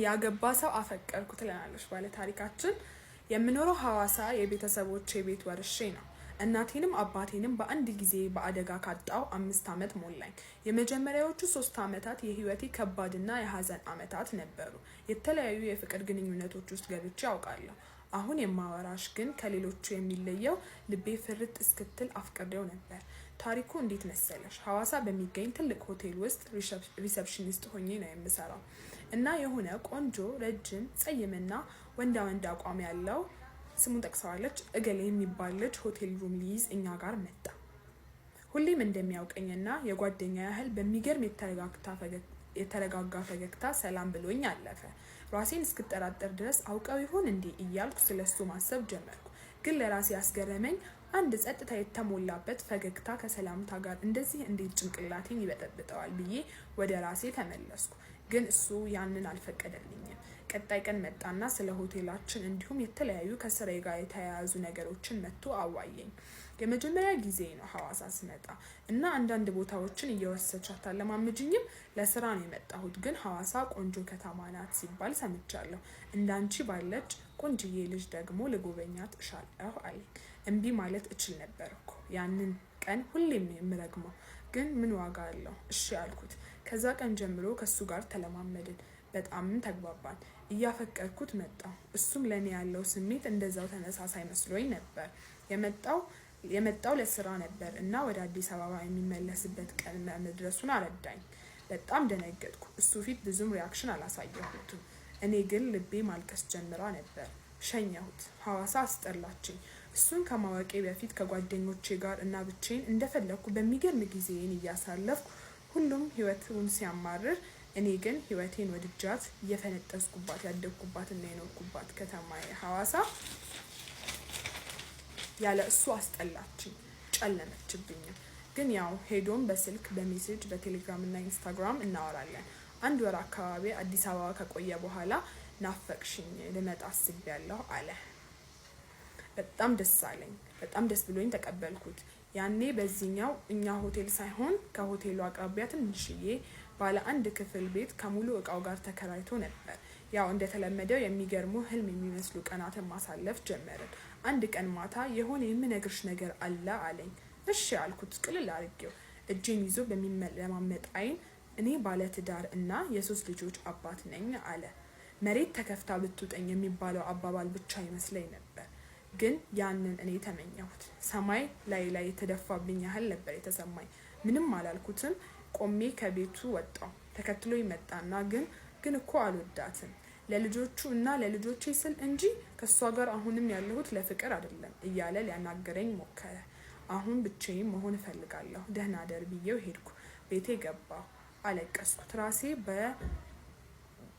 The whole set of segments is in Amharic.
ያገባ ሰው አፈቀርኩ ትለናለች ባለ ታሪካችን። የምኖረው ሐዋሳ የቤተሰቦቼ ቤት ወርሼ ነው። እናቴንም አባቴንም በአንድ ጊዜ በአደጋ ካጣው 5 ዓመት ሞላኝ። የመጀመሪያዎቹ 3 ዓመታት የህይወቴ ከባድና የሀዘን ዓመታት ነበሩ። የተለያዩ የፍቅር ግንኙነቶች ውስጥ ገብቼ አውቃለሁ። አሁን የማወራሽ ግን ከሌሎቹ የሚለየው ልቤ ፍርጥ እስክትል አፍቅሬው ነበር። ታሪኩ እንዴት መሰለሽ? ሐዋሳ በሚገኝ ትልቅ ሆቴል ውስጥ ሪሰፕሽኒስት ሆኜ ነው የምሰራው እና የሆነ ቆንጆ ረጅም ጸይምና ወንዳ አቋም ያለው ስሙን ጠቅሰዋለች እገሌ የሚባል ልጅ ሆቴል ሩም ሊይዝ እኛ ጋር መጣ። ሁሌም እንደሚያውቀኝና የጓደኛ ያህል በሚገርም የተረጋጋ ፈገግታ ሰላም ብሎኝ አለፈ። ራሴን እስክጠራጠር ድረስ አውቀው ይሆን እንዴ እያልኩ ስለሱ ማሰብ ጀመርኩ። ግን ለራሴ ያስገረመኝ አንድ ጸጥታ የተሞላበት ፈገግታ ከሰላምታ ጋር እንደዚህ እንዴት ጭንቅላቴን ይበጠብጠዋል ብዬ ወደ ራሴ ተመለስኩ። ግን እሱ ያንን አልፈቀደልኝም። ቀጣይ ቀን መጣና ስለ ሆቴላችን እንዲሁም የተለያዩ ከስራዬ ጋር የተያያዙ ነገሮችን መጥቶ አዋየኝ። የመጀመሪያ ጊዜ ነው ሐዋሳ ስመጣ እና አንዳንድ ቦታዎችን እየወሰድሽ አታለማምጂኝም? ለስራ ነው የመጣሁት፣ ግን ሐዋሳ ቆንጆ ከተማ ናት ሲባል ሰምቻለሁ። እንዳንቺ ባለች ቆንጅዬ ልጅ ደግሞ ልጎበኛት እሻለሁ አለኝ። እምቢ ማለት እችል ነበር እኮ ያንን ቀን ሁሌም የምረግመው፣ ግን ምን ዋጋ አለው? እሺ አልኩት። ከዛ ቀን ጀምሮ ከሱ ጋር ተለማመድን። በጣም ተግባባን። እያፈቀርኩት መጣሁ። እሱም ለኔ ያለው ስሜት እንደዛው ተመሳሳይ መስሎኝ ነበር። የመጣው ለስራ ነበር እና ወደ አዲስ አበባ የሚመለስበት ቀን መድረሱን አረዳኝ። በጣም ደነገጥኩ። እሱ ፊት ብዙም ሪያክሽን አላሳየሁትም። እኔ ግን ልቤ ማልቀስ ጀምራ ነበር። ሸኘሁት። ሐዋሳ አስጠላችኝ። እሱን ከማወቄ በፊት ከጓደኞቼ ጋር እና ብቻዬን እንደፈለኩ በሚገርም ጊዜን እያሳለፍኩ ሁሉም ህይወቱን ሲያማርር፣ እኔ ግን ህይወቴን ወድጃት እየፈነጠዝኩባት ያደግኩባትና የኖርኩባት ከተማዬ ሐዋሳ ያለ እሱ አስጠላችኝ፣ ጨለመችብኝ። ግን ያው ሄዶም በስልክ በሜሴጅ በቴሌግራም እና ኢንስታግራም እናወራለን። 1 ወር አካባቢ አዲስ አበባ ከቆየ በኋላ ናፈቅሽኝ ልመጣ አስቤያለሁ አለ። በጣም ደስ አለኝ። በጣም ደስ ብሎኝ ተቀበልኩት። ያኔ በዚህኛው እኛ ሆቴል ሳይሆን ከሆቴሉ አቅራቢያ ትንሽዬ ባለ 1 ክፍል ቤት ከሙሉ እቃው ጋር ተከራይቶ ነበር። ያው እንደተለመደው የሚገርሙ ህልም የሚመስሉ ቀናትን ማሳለፍ ጀመርን። አንድ ቀን ማታ የሆነ የምነግርሽ ነገር አለ አለኝ። እሺ አልኩት ቅልል አድርጌው። እጄን ይዞ በሚለማመጥ አይን እኔ ባለ ትዳር እና የ3 ልጆች አባት ነኝ አለ። መሬት ተከፍታ ብትውጠኝ የሚባለው አባባል ብቻ ይመስለኝ ነበር። ግን ያንን እኔ ተመኘሁት። ሰማይ ላይ የተደፋብኝ ያህል ነበር የተሰማኝ። ምንም አላልኩትም። ቆሜ ከቤቱ ወጣው። ተከትሎ ይመጣና ግን እኮ አልወዳትም ለልጆቹ እና ለልጆቼ ስል እንጂ ከሷ ጋር አሁንም ያለሁት ለፍቅር አይደለም እያለ ሊያናገረኝ ሞከረ። አሁን ብቻዬን መሆን እፈልጋለሁ። ደህና ደር ብዬው ሄድኩ። ቤቴ ገባሁ። አለቀስኩ። ራሴ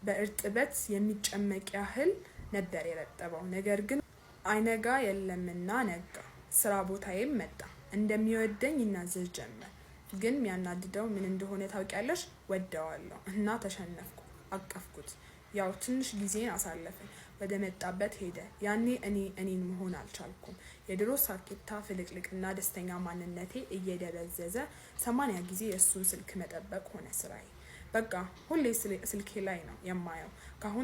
በእርጥበት የሚጨመቅ ያህል ነበር የረጠበው። ነገር ግን አይነጋ የለምና ነጋ። ስራ ቦታዬም መጣ። እንደሚወደኝ ይናዘዝ ጀመር። ግን የሚያናድደው ምን እንደሆነ ታውቂያለሽ? ወደዋለሁ እና ተሸነፍኩ። አቀፍኩት። ያው ትንሽ ጊዜን አሳለፍን። ወደ መጣበት ሄደ። ያኔ እኔን መሆን አልቻልኩም። የድሮ ሳኬታ ፍልቅልቅና ደስተኛ ማንነቴ እየደበዘዘ 80 ጊዜ የእሱን ስልክ መጠበቅ ሆነ ስራዬ። በቃ ሁሌ ስልኬ ላይ ነው የማየው።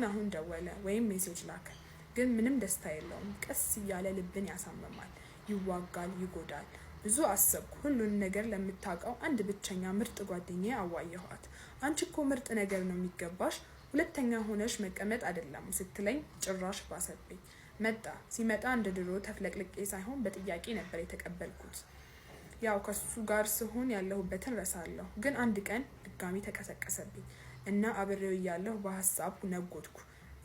አሁን ደወለ ወይም ሜሴጅ ላከ። ግን ምንም ደስታ የለውም። ቀስ እያለ ልብን ያሳምማል፣ ይዋጋል፣ ይጎዳል። ብዙ አሰብኩ። ሁሉን ነገር ለምታውቀው አንድ ብቸኛ ምርጥ ጓደኛዬ አዋየኋት። አንቺ እኮ ምርጥ ነገር ነው የሚገባሽ፣ ሁለተኛ ሆነሽ መቀመጥ አይደለም ስትለኝ ጭራሽ ባሰብኝ። መጣ። ሲመጣ እንደ ድሮ ተፍለቅልቄ ሳይሆን በጥያቄ ነበር የተቀበልኩት። ያው ከሱ ጋር ስሆን ያለሁበትን ረሳለሁ። ግን አንድ ቀን ድጋሚ ተቀሰቀሰብኝ እና አብሬው እያለሁ በሀሳብ ነጎድኩ።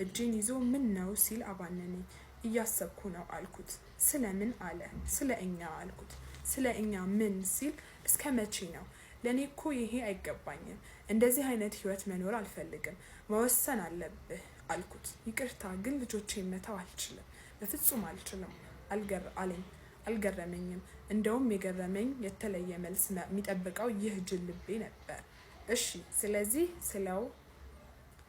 እጄን ይዞ ምን ነው ሲል አባነነኝ። እያሰብኩ ነው አልኩት። ስለምን አለ። ስለ እኛ አልኩት። ስለ እኛ ምን ሲል እስከ መቼ ነው? ለኔ እኮ ይሄ አይገባኝም። እንደዚህ አይነት ህይወት መኖር አልፈልግም። መወሰን አለብህ አልኩት። ይቅርታ ግን ልጆቼን መተው አልችልም፣ በፍጹም አልችልም አለኝ። አልገረመኝም። እንደውም የገረመኝ የተለየ መልስ የሚጠብቀው ይህ ጅል ልቤ ነበር። እሺ ስለዚህ ስለው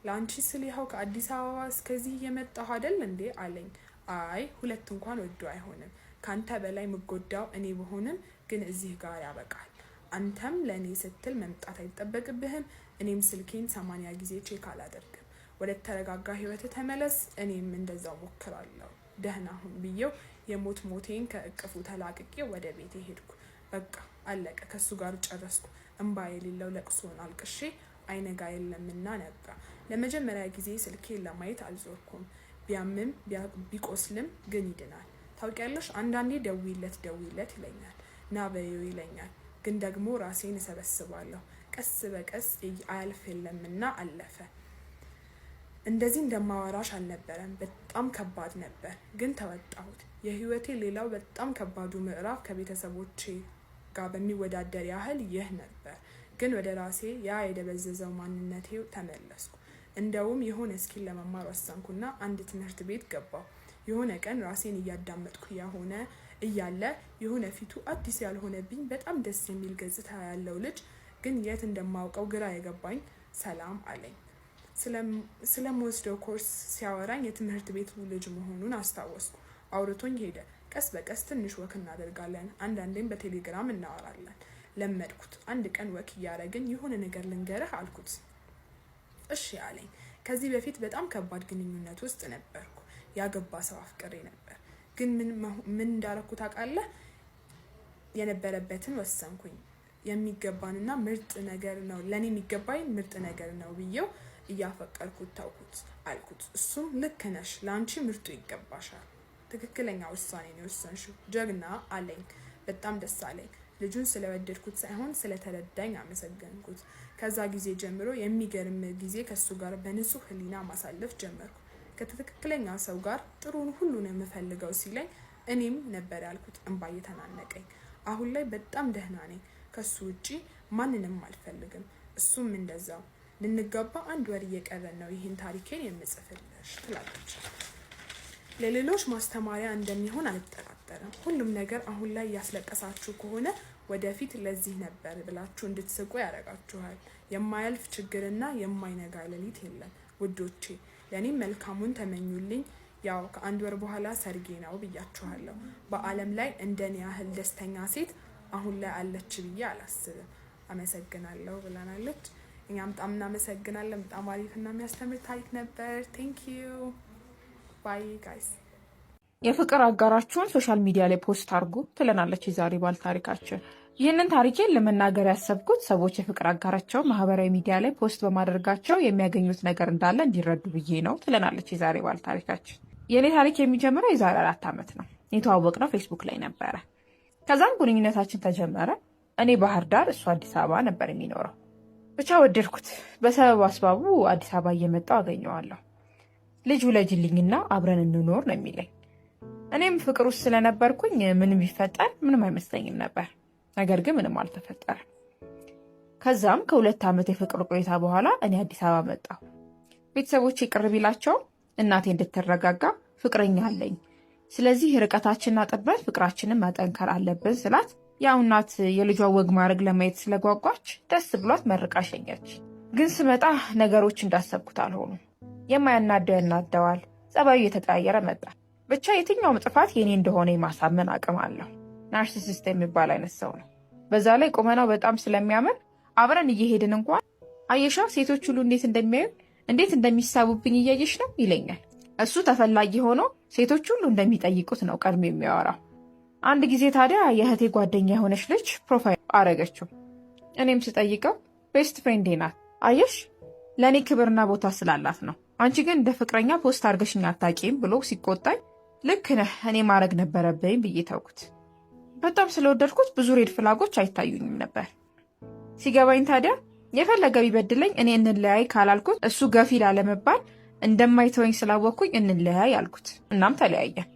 ላንቺ ስል ይኸው ከአዲስ አበባ እስከዚህ የመጣሁ አይደል እንዴ አለኝ። አይ 2 እንኳን ወዶ አይሆንም። ካንተ በላይ ምጎዳው እኔ በሆንም ግን እዚህ ጋር ያበቃል። አንተም ለኔ ስትል መምጣት አይጠበቅብህም። እኔም ስልኬን 80 ጊዜ ቼክ አላደርግም። ወደ ተረጋጋ ህይወት ተመለስ፣ እኔም እንደዛው ሞክራለሁ፣ ደህና ሁን ብዬው የሞት ሞቴን ከእቅፉ ተላቅቄ ወደ ቤቴ ሄድኩ። በቃ አለቀ፣ ከሱ ጋር ጨረስኩ። እንባ የሌለው ለቅሶን አልቅሼ አይነጋ የለምና ነጋ። ለመጀመሪያ ጊዜ ስልኬን ለማየት አልዞርኩም። ቢያምም ቢቆስልም ግን ይድናል። ታውቂያለሽ፣ አንዳንዴ ደውይለት ይለኛል፣ ና በይው ይለኛል። ግን ደግሞ ራሴን እሰበስባለሁ። ቀስ በቀስ አያልፍ የለምና አለፈ። እንደዚህ እንደማወራሽ አልነበረም። በጣም ከባድ ነበር፣ ግን ተወጣሁት። የህይወቴ ሌላው በጣም ከባዱ ምዕራፍ ከቤተሰቦቼ ጋር በሚወዳደር ያህል ይህ ነበር። ግን ወደ ራሴ ያ የደበዘዘው ማንነቴ ተመለስኩ። እንደውም የሆነ ስኪል ለመማር ወሰንኩና አንድ ትምህርት ቤት ገባሁ። የሆነ ቀን ራሴን እያዳመጥኩ እያለ የሆነ ፊቱ አዲስ ያልሆነብኝ በጣም ደስ የሚል ገጽታ ያለው ልጅ ግን የት እንደማውቀው ግራ የገባኝ ሰላም አለኝ። ስለምወስደው ኮርስ ሲያወራኝ የትምህርት ቤቱ ልጅ መሆኑን አስታወስኩ። አውርቶኝ ሄደ። ቀስ በቀስ ትንሽ ወክ እናደርጋለን። አንዳንዴም በቴሌግራም እናወራለን። ለመድኩት። አንድ ቀን ወክ እያደረግን የሆነ ነገር ልንገርህ አልኩት። እሺ አለኝ። ከዚህ በፊት በጣም ከባድ ግንኙነት ውስጥ ነበርኩ። ያገባ ሰው አፍቅሬ ነበር። ግን ምን እንዳረኩ ታውቃለህ? የነበረበትን ወሰንኩኝ። የሚገባንና ምርጥ ነገር ነው ለኔ የሚገባኝ ምርጥ ነገር ነው ብዬው እያፈቀርኩት ታውኩት አልኩት። እሱም ልክ ነሽ፣ ለአንቺ ምርጡ ይገባሻል፣ ትክክለኛ ውሳኔ ነው የወሰንሽው፣ ጀግና አለኝ። በጣም ደስ አለኝ። ልጁን ስለወደድኩት ሳይሆን ስለተረዳኝ አመሰገንኩት። ከዛ ጊዜ ጀምሮ የሚገርም ጊዜ ከሱ ጋር በንጹህ ህሊና ማሳለፍ ጀመርኩ። ከትክክለኛ ሰው ጋር ጥሩን ሁሉ ነው የምፈልገው ሲለኝ እኔም ነበር ያልኩት፣ እንባ እየተናነቀኝ። አሁን ላይ በጣም ደህና ነኝ። ከሱ ውጪ ማንንም አልፈልግም። እሱም እንደዛው። ልንጋባ 1 ወር እየቀረን ነው። ይህን ታሪኬን የምጽፍልሽ ትላለች። ለሌሎች ማስተማሪያ እንደሚሆን አልጠራጠርም። ሁሉም ነገር አሁን ላይ ያስለቀሳችሁ ከሆነ ወደፊት ለዚህ ነበር ብላችሁ እንድትስቁ ያደርጋችኋል። የማያልፍ ችግርና የማይነጋ ሌሊት የለም ውዶቼ። ለኔም መልካሙን ተመኙልኝ። ያው ከ1 ወር በኋላ ሰርጌ ነው ብያችኋለሁ። በአለም ላይ እንደኔ ያህል ደስተኛ ሴት አሁን ላይ አለች ብዬ አላስብም። አመሰግናለሁ ብላናለች። እኛም በጣም እናመሰግናለን። በጣም አሪፍና የሚያስተምር ታሪክ ነበር። ቴንክ ዩ ባይ ጋይስ። የፍቅር አጋራችሁን ሶሻል ሚዲያ ላይ ፖስት አድርጉ ትለናለች የዛሬ ባል ታሪካችን። ይህንን ታሪኬን ለመናገር ያሰብኩት ሰዎች የፍቅር አጋራቸው ማህበራዊ ሚዲያ ላይ ፖስት በማድረጋቸው የሚያገኙት ነገር እንዳለ እንዲረዱ ብዬ ነው ትለናለች የዛሬ ባል ታሪካችን። የኔ ታሪክ የሚጀምረው የዛሬ 4 ዓመት ነው። የተዋወቅነው ፌስቡክ ላይ ነበረ። ከዛም ግንኙነታችን ተጀመረ። እኔ ባህር ዳር፣ እሱ አዲስ አበባ ነበር የሚኖረው። ብቻ ወደድኩት። በሰበብ አስባቡ አዲስ አበባ እየመጣው አገኘዋለሁ። ልጅ ውለጅልኝና አብረን እንኖር ነው የሚለኝ። እኔም ፍቅር ውስጥ ስለነበርኩኝ ምንም ቢፈጠር ምንም አይመስለኝም ነበር። ነገር ግን ምንም አልተፈጠረም። ከዛም ከ2 ዓመት የፍቅር ቆይታ በኋላ እኔ አዲስ አበባ መጣሁ። ቤተሰቦቼ ቅር ቢላቸው እናቴ እንድትረጋጋ ፍቅረኛ አለኝ፣ ስለዚህ ርቀታችንና ጥበት ፍቅራችንን ማጠንከር አለብን ስላት፣ ያው እናት የልጇ ወግ ማድረግ ለማየት ስለጓጓች ደስ ብሏት መርቃ ሸኘች። ግን ስመጣ ነገሮች እንዳሰብኩት አልሆኑም። የማያናደው ያናደዋል። ጸባዩ እየተቀያየረ መጣ። ብቻ የትኛውም ጥፋት የኔ እንደሆነ የማሳመን አቅም አለው። ናርሲሲስት የሚባል አይነት ሰው ነው። በዛ ላይ ቁመናው በጣም ስለሚያምር አብረን እየሄድን እንኳን አየሻ ሴቶች ሁሉ እንዴት እንደሚያዩ እንዴት እንደሚሳቡብኝ እያየሽ ነው ይለኛል። እሱ ተፈላጊ ሆኖ ሴቶች ሁሉ እንደሚጠይቁት ነው ቀድሞ የሚያወራው። አንድ ጊዜ ታዲያ የእህቴ ጓደኛ የሆነች ልጅ ፕሮፋይል አረገችው። እኔም ስጠይቀው ቤስት ፍሬንዴ ናት፣ አየሽ ለእኔ ክብርና ቦታ ስላላት ነው፣ አንቺ ግን እንደ ፍቅረኛ ፖስት አርገሽኝ አታውቂም ብሎ ሲቆጣኝ፣ ልክ ነህ እኔ ማድረግ ነበረብኝ ብዬ ተውኩት። በጣም ስለወደድኩት ብዙ ሬድ ፍላጎች አይታዩኝም ነበር። ሲገባኝ ታዲያ የፈለገ ቢበድለኝ እኔ እንለያይ ካላልኩት እሱ ገፊ ላለመባል እንደማይተወኝ ስላወቅኩኝ እንለያይ አልኩት። እናም ተለያየን።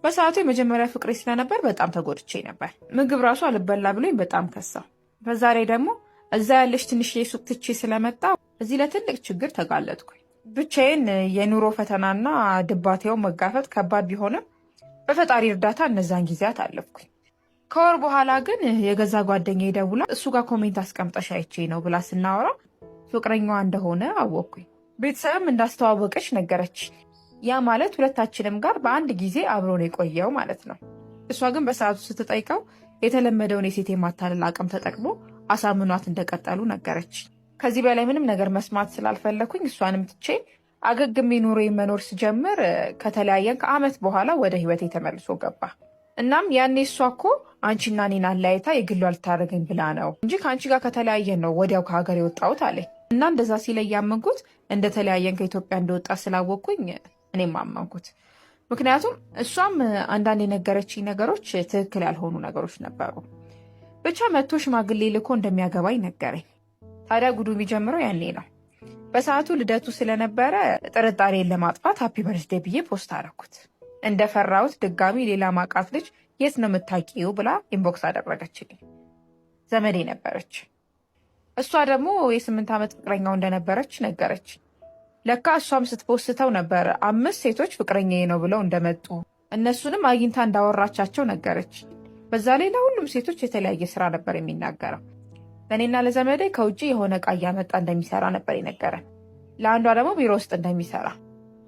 በሰዓቱ የመጀመሪያ ፍቅሬ ስለነበር በጣም ተጎድቼ ነበር። ምግብ ራሱ አልበላ ብሎኝ በጣም ከሳው። በዛ ላይ ደግሞ እዛ ያለች ትንሽ ሱቅ ትቼ ስለመጣ እዚህ ለትልቅ ችግር ተጋለጥኩኝ። ብቻዬን የኑሮ ፈተናና ድባቴው መጋፈጥ ከባድ ቢሆንም በፈጣሪ እርዳታ እነዛን ጊዜያት አለፍኩኝ። ከወር በኋላ ግን የገዛ ጓደኛዬ ደውላ እሱ ጋር ኮሜንት አስቀምጠሽ አይቼ ነው ብላ ስናወራ ፍቅረኛዋ እንደሆነ አወቅኩኝ። ቤተሰብም እንዳስተዋወቀች ነገረች። ያ ማለት ሁለታችንም ጋር በአንድ ጊዜ አብሮ ነው የቆየው ማለት ነው። እሷ ግን በሰዓቱ ስትጠይቀው የተለመደውን የሴት የማታለል አቅም ተጠቅሞ አሳምኗት እንደቀጠሉ ነገረች። ከዚህ በላይ ምንም ነገር መስማት ስላልፈለኩኝ እሷንም ትቼ አገግሜ ኑሮ መኖር ስጀምር ከተለያየን ከዓመት በኋላ ወደ ህይወቴ ተመልሶ ገባ። እናም ያኔ እሷ እኮ አንቺና እኔን አለያይታ የግሏ ልታደርገኝ ብላ ነው እንጂ ከአንቺ ጋር ከተለያየን ነው ወዲያው ከሀገር የወጣሁት አለኝ። እና እንደዛ ሲለኝ ያመንኩት እንደተለያየን ከኢትዮጵያ እንደወጣ ስላወቅኩኝ እኔም አመንኩት። ምክንያቱም እሷም አንዳንድ የነገረችኝ ነገሮች ትክክል ያልሆኑ ነገሮች ነበሩ። ብቻ መጥቶ ሽማግሌ ልኮ እንደሚያገባኝ ነገረኝ። ታዲያ ጉዱ የሚጀምረው ያኔ ነው። በሰዓቱ ልደቱ ስለነበረ ጥርጣሬን ለማጥፋት ሃፒ በርዝዴ ብዬ ፖስት አደረኩት። እንደፈራሁት ድጋሚ ሌላ ማቃት ልጅ የት ነው የምታውቂው ብላ ኢንቦክስ አደረገችልኝ። ዘመዴ ነበረች። እሷ ደግሞ የ8 ዓመት ፍቅረኛው እንደነበረች ነገረች። ለካ እሷም ስትፖስተው ነበር 5 ሴቶች ፍቅረኛዬ ነው ብለው እንደመጡ እነሱንም አግኝታ እንዳወራቻቸው ነገረች። በዛ ላይ ለሁሉም ሴቶች የተለያየ ስራ ነበር የሚናገረው። ለእኔና ለዘመዴ ከውጭ የሆነ ዕቃ እያመጣ እንደሚሰራ ነበር የነገረን። ለአንዷ ደግሞ ቢሮ ውስጥ እንደሚሰራ።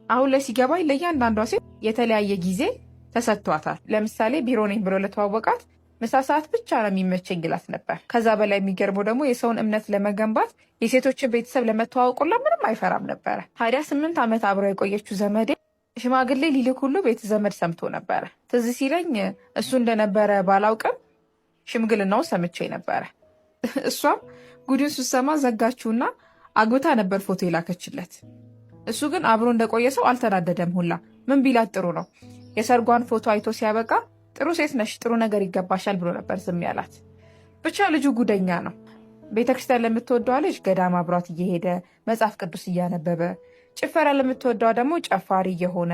አሁን ላይ ሲገባኝ ለእያንዳንዷ ሴት የተለያየ ጊዜ ተሰጥቷታል። ለምሳሌ ቢሮ ነኝ ብሎ ለተዋወቃት ምሳ ሰዓት ብቻ ነው የሚመቸኝ ይላት ነበር። ከዛ በላይ የሚገርመው ደግሞ የሰውን እምነት ለመገንባት የሴቶችን ቤተሰብ ለመተዋወቁላ ምንም አይፈራም ነበረ። ታዲያ 8 ዓመት አብረው የቆየችው ዘመዴ ሽማግሌ ሊልክ ሁሉ ቤተ ዘመድ ሰምቶ ነበረ። ትዝ ሲለኝ እሱ እንደነበረ ባላውቅም ሽምግልናውን ሰምቼ ነበረ። እሷም ጉድን ስትሰማ ዘጋችውና አግብታ ነበር ፎቶ የላከችለት። እሱ ግን አብሮ እንደቆየ ሰው አልተናደደም ሁላ። ምን ቢላት ጥሩ ነው? የሰርጓን ፎቶ አይቶ ሲያበቃ ጥሩ ሴት ነሽ፣ ጥሩ ነገር ይገባሻል ብሎ ነበር ዝም ያላት። ብቻ ልጁ ጉደኛ ነው። ቤተክርስቲያን ለምትወደዋ ልጅ ገዳም አብሯት እየሄደ መጽሐፍ ቅዱስ እያነበበ፣ ጭፈራ ለምትወደዋ ደግሞ ጨፋሪ እየሆነ፣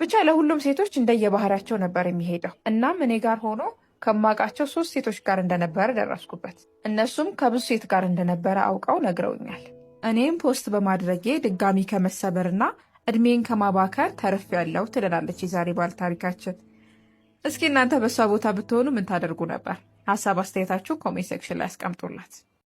ብቻ ለሁሉም ሴቶች እንደየባህሪያቸው ነበር የሚሄደው። እናም እኔ ጋር ሆኖ ከማውቃቸው 3 ሴቶች ጋር እንደነበረ ደረስኩበት። እነሱም ከብዙ ሴት ጋር እንደነበረ አውቀው ነግረውኛል። እኔም ፖስት በማድረጌ ድጋሚ ከመሰበርና እድሜን ከማባከር ተርፌያለሁ ትለናለች የዛሬ ባለ ታሪካችን። እስኪ እናንተ በሷ ቦታ ብትሆኑ ምን ታደርጉ ነበር? ሀሳብ አስተያየታችሁ ኮሜንት ሴክሽን ላይ አስቀምጡላት።